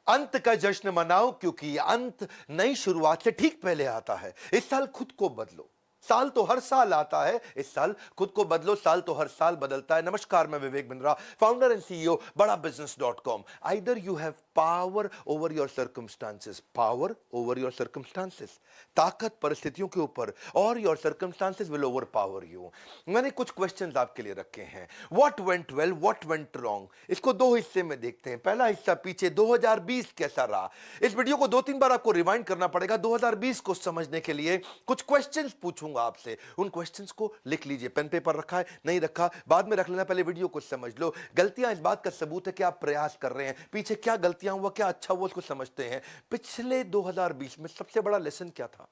अंत का जश्न मनाओ क्योंकि अंत नई शुरुआत से ठीक पहले आता है। इस साल खुद को बदलो। साल तो हर साल आता है, इस साल खुद को बदलो। साल तो हर साल बदलता है। नमस्कार, मैं Vivek Bindra, founder and CEO Bada business dot com. Either you have power over your circumstances, power over your circumstances, ताकत परिस्थितियों के ऊपर, और your circumstances will over power you. मैंने कुछ क्वेश्चंस आपके लिए रखे हैं। What went well, what went wrong, इसको दो हिस्से में देखते हैं। पहला हिस्सा पीछे 2020 कैसा रहा। इस वीडियो को 2-3 बार आपको रिवाइंड करना पड़ेगा 2020 को समझने के लिए। कुछ क्वेश्चंस पूछूंगा आपसे, उन क्वेश्चंस को लिख लीजिए। पेन पेपर रखा है, नहीं रखा बाद में रख लेना, पहले वीडियो को समझ लो। गलतियां इस बात का सबूत है कि आप प्रयास कर रहे हैं। पीछे क्या गलतियां हुआ, क्या अच्छा हुआ, उसको समझते हैं। पिछले 2020 में सबसे बड़ा लेसन क्या था,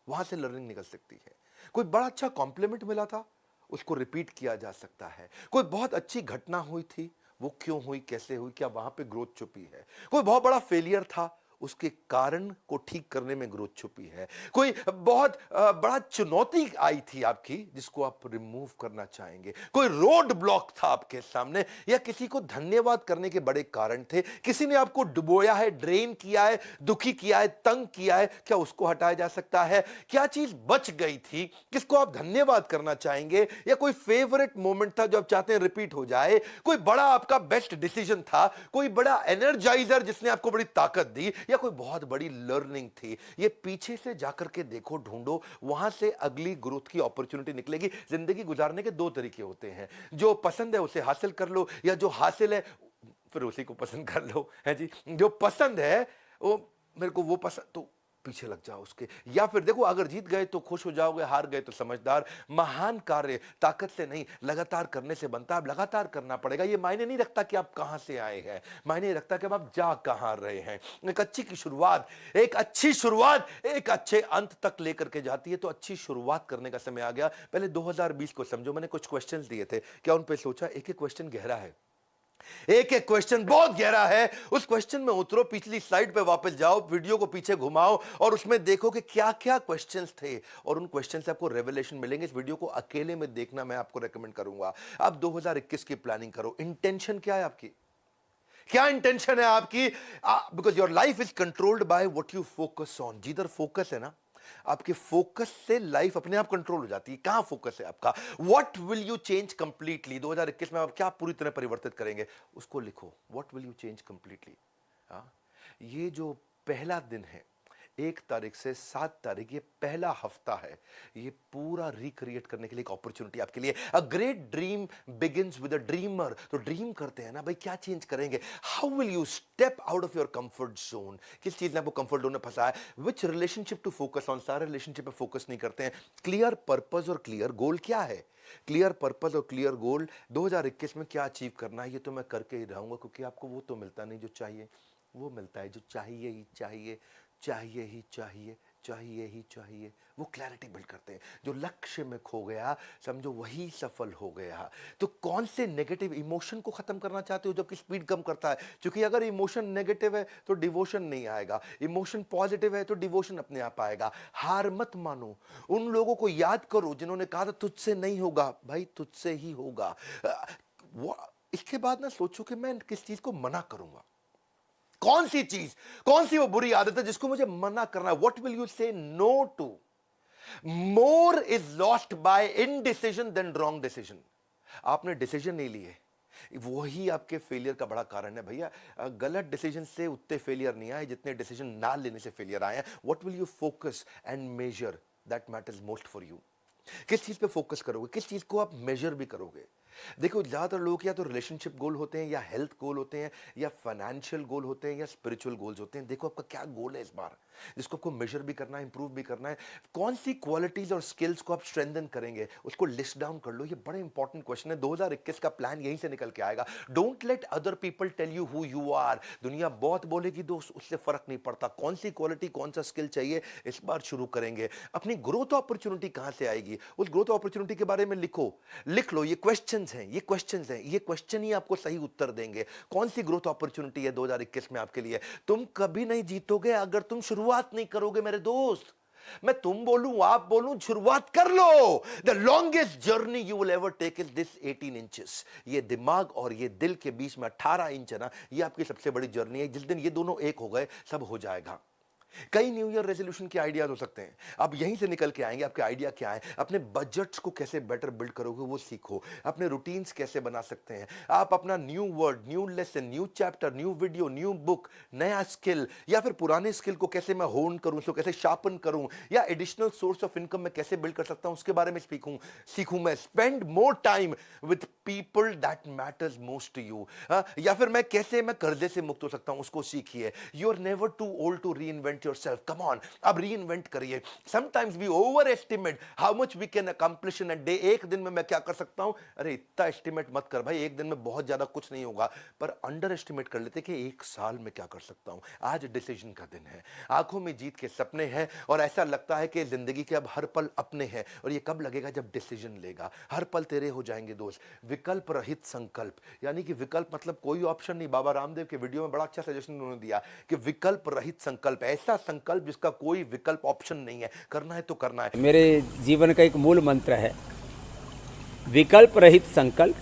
वहां से लर्निंग निकल सकती है। कोई बड़ा अच्छा कॉम्प्लीमेंट मिला था, उसको रिपीट किया जा सकता है। कोई बहुत अच्छी घटना हुई थी, वो क्यों हुई, कैसे हुई, क्या वहां पे ग्रोथ छुपी है। कोई बहुत बड़ा फेलियर था, उसके कारण को ठीक करने में ग्रोथ छुपी है। कोई बहुत बड़ा चुनौती आई थी आपकी, जिसको आप रिमूव करना चाहेंगे। कोई रोड ब्लॉक था आपके सामने, या किसी को धन्यवाद करने के बड़े कारण थे। किसी ने आपको डुबोया है, ड्रेन किया है, दुखी किया है, तंग किया है, क्या उसको हटाया जा सकता है। क्या चीज बच गई थी, किसको आप धन्यवाद करना चाहेंगे। या कोई फेवरेट मोमेंट था जो आप चाहते हैं रिपीट हो जाए। कोई बड़ा आपका बेस्ट डिसीजन था, कोई बड़ा एनर्जाइजर जिसने आपको बड़ी ताकत दी, या कोई बहुत बड़ी लर्निंग थी। ये पीछे से जाकर के देखो, ढूंढो, वहां से अगली ग्रोथ की अपॉर्चुनिटी निकलेगी। जिंदगी गुजारने के दो तरीके होते हैं, जो पसंद है उसे हासिल कर लो, या जो हासिल है फिर उसी को पसंद कर लो, है जी। जो पसंद है वो, मेरे को वो पसंद, तो पीछे लग जाओ उसके। या फिर देखो, अगर जीत गए तो खुश हो जाओगे, हार गए तो समझदार। महान कार्य ताकत से नहीं, लगातार करने से बनता है। अब लगातार करना पड़ेगा। ये मायने नहीं रखता कि आप कहां से आए हैं, मायने रखता कि अब आप जा कहां रहे हैं। एक अच्छी की शुरुआत, एक अच्छी शुरुआत एक अच्छे अंत तक लेकर के जाती है। तो अच्छी शुरुआत करने का समय आ गया। पहले 2020 को समझो। मैंने कुछ क्वेश्चंस दिए थे, क्या उन पे सोचा। एक एक क्वेश्चन गहरा है, एक एक क्वेश्चन बहुत गहरा है। उस क्वेश्चन में उतरो, पिछली स्लाइड पे वापस जाओ, वीडियो को पीछे घुमाओ, और उसमें देखो कि क्या क्या क्वेश्चंस थे, और उन क्वेश्चन से आपको रेवलेशन मिलेंगे। इस वीडियो को अकेले में देखना मैं आपको रेकमेंड करूंगा। अब 2021 की प्लानिंग करो। इंटेंशन क्या है आपकी, क्या इंटेंशन है आपकी। Because your life is controlled by what you focus on. जिधर फोकस है ना, आपके फोकस से लाइफ अपने आप कंट्रोल हो जाती है। कहां फोकस है आपका, what will you change completely. 2021 में आप क्या पूरी तरह परिवर्तित करेंगे, उसको लिखो। What will you change completely. ये जो पहला दिन है, 1 तारीख से 7 तारीख, ये पहला हफ्ता है। ये पूरा रिक्रिएट करने के लिए एक अपॉर्चुनिटी आपके लिए। A great dream begins with a dreamer. तो ड्रीम करते हैं ना भाई, क्या चेंज करेंगे। How will you step out of your comfort zone. किस चीज ने आपको कंफर्ट जोन में फंसा है। विच रिलेशनशिप टू फोकस ऑन। सारे रिलेशनशिप पे फोकस नहीं करते हैं। क्लियर पर्पस और क्लियर गोल क्या है। क्लियर पर्पस और क्लियर गोल, 2021 में क्या अचीव करना है, ये तो मैं करके ही रहूंगा। क्योंकि आपको वो तो मिलता नहीं जो चाहिए, वो मिलता है जो चाहिए ही चाहिए, चाहिए ही चाहिए, चाहिए ही चाहिए। वो क्लैरिटी बिल्ड करते हैं। जो लक्ष्य में खो गया, समझो वही सफल हो गया। तो कौन से नेगेटिव इमोशन को खत्म करना चाहते हो जो कि स्पीड कम करता है। क्योंकि अगर इमोशन नेगेटिव है तो डिवोशन नहीं आएगा, इमोशन पॉजिटिव है तो डिवोशन अपने आप आएगा। हार मत मानो। उन लोगों को याद करो जिन्होंने कहा था तुझसे नहीं होगा, भाई तुझसे ही होगा। इसके बाद ना सोचो कि मैं किस चीज को मना करूंगा। कौन सी चीज, कौन सी वो बुरी आदत है जिसको मुझे मना करना है। What will you say no to. More is lost by indecision than wrong decision. आपने डिसीजन नहीं लिए, वही आपके फेलियर का बड़ा कारण है भैया। गलत डिसीजन से उतने फेलियर नहीं आए जितने डिसीजन ना लेने से फेलियर आए हैं। What will you focus and measure, that matters most for you. किस चीज पे फोकस करोगे, किस चीज को आप मेजर भी करोगे। देखो, ज्यादातर लोग या तो रिलेशनशिप गोल होते हैं, या हेल्थ गोल होते हैं, या फाइनेंशियल गोल होते हैं, या स्पिरिचुअल गोल्स होते हैं। देखो आपका क्या गोल है इस बार, जिसको आपको मेजर भी करना है, इंप्रूव भी करना है। कौन सी क्वालिटीज और स्किल्स को आप स्ट्रेंथन करेंगे, उसको लिस्ट डाउन कर लो। ये बड़े इंपॉर्टेंट क्वेश्चन है। 2021 का प्लान यहीं से निकल के आएगा। Don't let other people tell you who you are. दुनिया बहुत बोलेगी दोस्त, उससे फर्क नहीं पड़ता। कौन सी क्वालिटी, कौन सा स्किल चाहिए, इस बार शुरू करेंगे। अपनी ग्रोथ अपॉर्चुनिटी कहां से आएगी, उस ग्रोथ अपॉर्चुनिटी के बारे में लिखो, लिख लो। ये क्वेश्चंस हैं, ये क्वेश्चंस हैं, ये क्वेश्चन ही आपको सही उत्तर देंगे। कौन सी ग्रोथ अपॉर्चुनिटी है 2021 में आपके लिए। तुम कभी नहीं जीतोगे अगर तुम शुरुआत नहीं करोगे मेरे दोस्त। मैं तुम बोलूं आप बोलूं, शुरुआत कर लो। The longest journey you will ever take is this 18 inches. ये दिमाग और ये दिल के बीच में 18 इंच है ना, ये आपकी सबसे बड़ी जर्नी है। जिस दिन ये दोनों एक हो गए, सब हो जाएगा। कई न्यू ईयर रेजोल्यूशन के आइडियाज हो सकते हैं, आप यहीं से निकल के आएंगे। आपके आइडिया क्या है? अपने बजट्स को कैसे बेटर बिल्ड करोगे वो सीखो। अपने रूटीन्स कैसे बना सकते हैं आप? अपना new word, new lesson, new chapter, new video, new book, नया स्किल, या फिर पुराने स्किल को कैसे मैं होन करूं, उसको कैसे शार्पन करूं, या एडिशनल सोर्स ऑफ इनकम में कैसे बिल्ड कर सकता हूं, उसके बारे में सीखूं मैं। Spend more time with people that matters most to you. या फिर मैं कैसे मैं कर्जे से मुक्त हो सकता हूं, उसको सीखिए। You are never too old to reinvent yourself. Come on, अब रीइन्वेंट करिए। Sometimes we overestimate how much we can accomplish in a day. एक दिन में मैं क्या कर सकता हूं? अरे इतना एस्टिमेट मत कर भाई, एक दिन में बहुत ज्यादा कुछ नहीं होगा। पर अंडर एस्टिमेट कर लेते कि एक साल में क्या कर सकता हूं। आज डिसीजन का दिन है, आंखों में जीत के सपने हैं, और ऐसा लगता है कि जिंदगी के अब हर पल अपने हैं। और ये कब लगेगा? जब डिसीजन लेगा। हर पल तेरे हो जाएंगे दोस्त। विकल्प रहित संकल्प, यानी कि विकल्प मतलब कोई ऑप्शन नहीं। बाबा रामदेव के वीडियो में बड़ा अच्छा सजेशन उन्होंने दिया कि विकल्प रहित संकल्प, ऐसा संकल्प जिसका कोई विकल्प ऑप्शन नहीं है। करना है तो करना है। मेरे जीवन का एक मूल मंत्र है, विकल्प रहित संकल्प,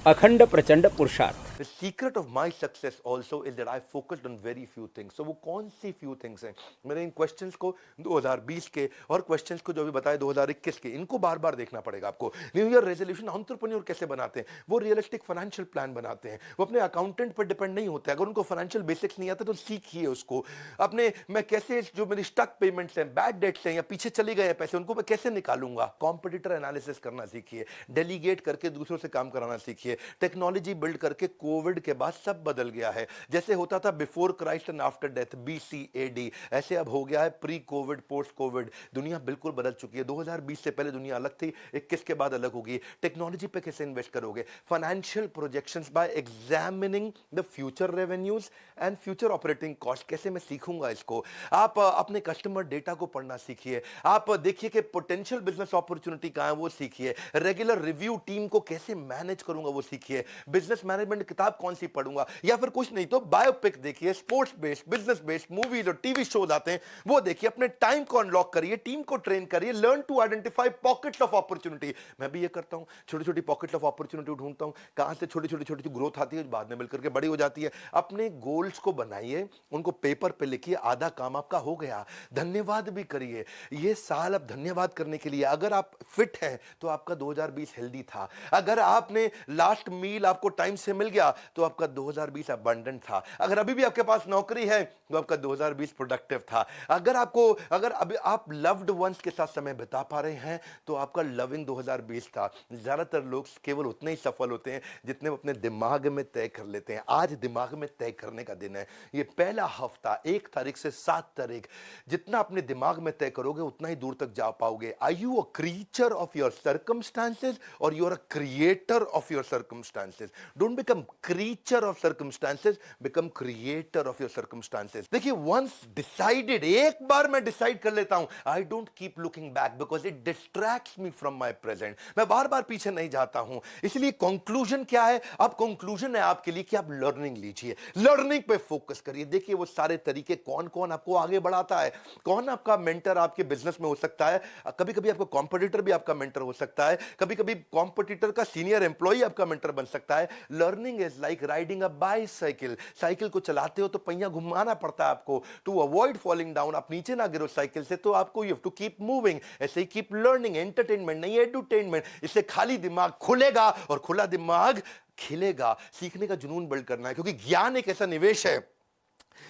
अखंड प्रचंड पुरुषार्थ। The secret of my success also is that I focused on very few things. So वो कौन सी few things हैं? मैंने इन क्वेश्चंस को 2020 के और क्वेश्चंस को जो भी बताए 2021 के, इनको बार बार देखना पड़ेगा आपको। न्यू ईयर रेजोल्यूशन एंटरप्रेन्योर कैसे बनाते हैं? वो रियलिस्टिक फाइनेंशियल प्लान बनाते हैं। वो अपने अकाउंटेंट पर डिपेंड नहीं होते। अगर उनको फाइनेंशियल बेसिक्स नहीं आते तो सीखिए उसको। अपने मैं कैसे जो मेरी स्टक पेमेंट्स हैं, बैड डेट्स हैं, या पीछे चले गए पैसे, उनको मैं कैसे निकालूंगा। कॉम्पिटिटर एनालिसिस करना सीखिए। डेलीगेट करके दूसरों से काम कराना सीखिए। टेक्नोलॉजी बिल्ड करके कोविड के बाद सब बदल गया है। जैसे होता था before Christ and after death, BC-AD, ऐसे अब हो गया है प्री कोविड, पोस्ट कोविड। दुनिया बिल्कुल बदल चुकी है। 2020 से पहले दुनिया अलग थी, 21 के बाद अलग होगी। टेक्नोलॉजी पे कैसे इन्वेस्ट करोगे? Financial projections bye examining the future revenues and future operating cost. कैसे मैं सीखूंगा इसको? आप अपने कस्टमर डेटा को पढ़ना सीखिए। आप देखिए कि पोटेंशियल बिजनेस अपॉर्चुनिटी कहां है, वो सीखिए। रेगुलर रिव्यू टीम को कैसे मैनेज करूंगा, वो सीखिए। बिजनेस मैनेजमेंट किताब कौन सी पढ़ूंगा, या फिर कुछ नहीं तो बायोपिक देखिए। Sports based, business based movies और टीवी शोज आते हैं, वो देखिए। अपने टाइम को अनलॉक करिए, टीम को ट्रेन करिए। Learn to identify pockets of opportunity. मैं भी ये करता हूं, छोटी छोटी पॉकेट्स ऑफ अपॉर्चुनिटी ढूंढता हूं, कहां से छोटी छोटी छोटी ग्रोथ आती है, बाद में मिलकर के बड़ी हो जाती है। अपने गोल्स को बनाइए, उनको पेपर पे लिखिए। आधा काम आपका हो गया। धन्यवाद भी करिए। ये साल अब धन्यवाद करने के लिए। अगर आप फिट हैं तो आपका 2020 हेल्दी था। अगर आपने लास्ट मील आपको टाइम से मिल गया तो आपका 2020 अबंडेंट था। अगर अभी भी आपके पास नौकरी है तो आपका 2020 प्रोडक्टिव था। अगर अभी आप लव्ड वंस के साथ समय बिता पा रहे हैं तो आपका लविंग 2020 था। ज्यादातर लोग केवल उतने ही सफल होते हैं जितने वो अपने दिमाग में तय कर लेते हैं। आज दिमाग में तय करने का दिन है। ये पहला हफ्ता 1 तारीख से 7 तारीख, जितना अपने दिमाग में तय करोगे उतना ही दूर तक जा पाओगे। Are you a creature of your circumstances और you are a creator of your circumstances? Don't become creature of circumstances, become creator of your circumstances. देखिए, वंस डिसाइडेड, एक बार मैं डिसाइड कर लेता हूं, I don't keep looking back because it distracts me from my present. मैं बार बार पीछे नहीं जाता हूं। इसलिए कंक्लूजन क्या है? अब कंक्लूजन है आपके लिए कि आप लर्निंग लीजिए, लर्निंग पे फोकस करिए। देखिए वो सारे तरीके कौन कौन आपको आगे बढ़ाता है, कौन आपका मेंटर आपके बिजनेस में हो सकता है। कभी कभी आपका कॉम्पिटिटर भी आपका मेंटर हो सकता है, कभी कभी कॉम्पिटिटर का सीनियर एम्प्लॉय आपका मेंटर बन सकता है। Learning is like riding a bicycle. Cycle को चलाते हो तो पहिया घुमाना पड़ता है आपको, टू अवॉइड फॉलिंग डाउन। आप नीचे ना गिरो साइकिल से, तो आपको you have to keep moving. ऐसे ही कीप लर्निंग। एंटरटेनमेंट नहीं, एडुटेनमेंट। इससे खाली दिमाग खुलेगा और खुला दिमाग खिलेगा। सीखने का जुनून बिल्ड करना है, क्योंकि ज्ञान एक ऐसा निवेश है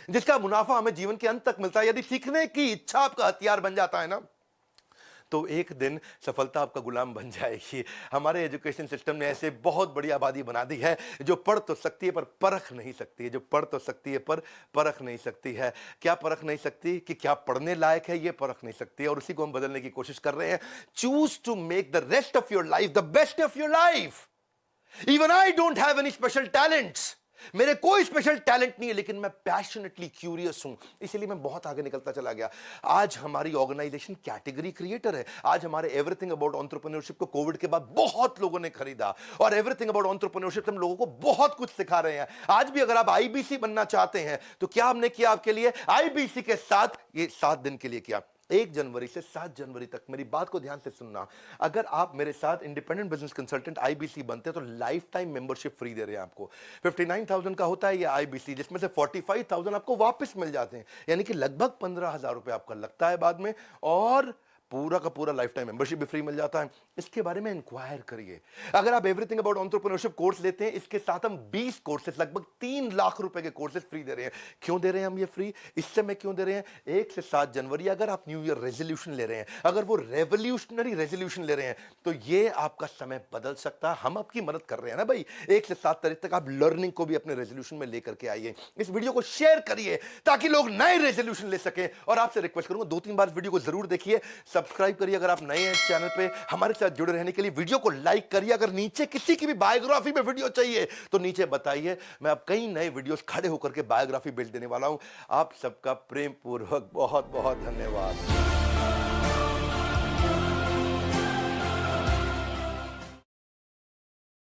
जिसका मुनाफा हमें जीवन के अंत तक मिलता है। यदि सीखने की इच्छा आपका हथियार बन जाता है ना, तो एक दिन सफलता आपका गुलाम बन जाएगी। हमारे एजुकेशन सिस्टम ने ऐसे बहुत बड़ी आबादी बना दी है जो पढ़ तो सकती है पर परख नहीं सकती है, जो पढ़ तो सकती है पर परख नहीं सकती है। क्या परख नहीं सकती? कि क्या पढ़ने लायक है, ये परख नहीं सकती है। और उसी को हम बदलने की कोशिश कर रहे हैं। Choose to make the rest of your life the best of your life. Even I don't have any special talents. मेरे कोई स्पेशल टैलेंट नहीं है, लेकिन मैं पैशनेटली क्यूरियस हूं, इसलिए मैं बहुत आगे निकलता चला गया। आज हमारी ऑर्गेनाइजेशन कैटेगरी क्रिएटर है। आज हमारे एवरीथिंग अबाउट एंटरप्रेन्योरशिप को कोविड के बाद बहुत लोगों ने खरीदा, और एवरीथिंग अबाउट एंटरप्रेन्योरशिप हम लोगों को बहुत कुछ सिखा रहे हैं। आज भी अगर आप आईबीसी बनना चाहते हैं तो क्या हमने किया आपके लिए? आईबीसी के साथ ये 7 दिन के लिए किया। 1 जनवरी से 7 जनवरी तक मेरी बात को ध्यान से सुनना। अगर आप मेरे साथ इंडिपेंडेंट बिजनेस कंसल्टेंट आईबीसी बनते हैं तो लाइफ टाइम मेंबरशिप फ्री दे रहे हैं आपको। 59,000 का होता है ये आईबीसी, जिसमें से 45,000 आपको वापस मिल जाते हैं, यानी कि लगभग 15,000 रुपए आपका लगता है बाद में, और पूरा का पूरा लाइफ टाइम मेंबरशिप भी फ्री मिल जाता है। इसके बारे में इंक्वायर करिए। अगर आप एवरीथिंग अबाउट एंटरप्रेन्योरशिप कोर्स लेते हैं, इसके साथ हम 20 कोर्सेज, लगभग 3 लाख रुपए के कोर्सेज फ्री दे रहे हैं। क्यों दे रहे हैं हम ये फ्री? इस समय क्यों दे रहे हैं? 1 से 7 जनवरी अगर आप न्यू ईयर रेजोल्यूशन ले रहे हैं, अगर वो रेवोल्यूशनरी रेजोल्यूशन ले रहे हैं, तो ये आपका समय बदल सकता है। हम आपकी मदद कर रहे हैं ना भाई। 1 से 7 तारीख तक आप लर्निंग को भी अपने रेजोल्यूशन में लेकर के आइए। इस वीडियो को शेयर करिए ताकि लोग नए रेजोल्यूशन ले सकें। और आपसे रिक्वेस्ट करूंगा 2-3 बार वीडियो को जरूर देखिए, सब्सक्राइब करिए अगर आप नए हैं इस चैनल पे। हमारे साथ जुड़े रहने के लिए वीडियो को लाइक करिए। अगर नीचे किसी की भी बायोग्राफी में वीडियो चाहिए तो नीचे बताइए, मैं अब कई नए वीडियोस खड़े होकर के बायोग्राफी भेज देने वाला हूं। आप सबका प्रेम पूर्वक बहुत बहुत धन्यवाद।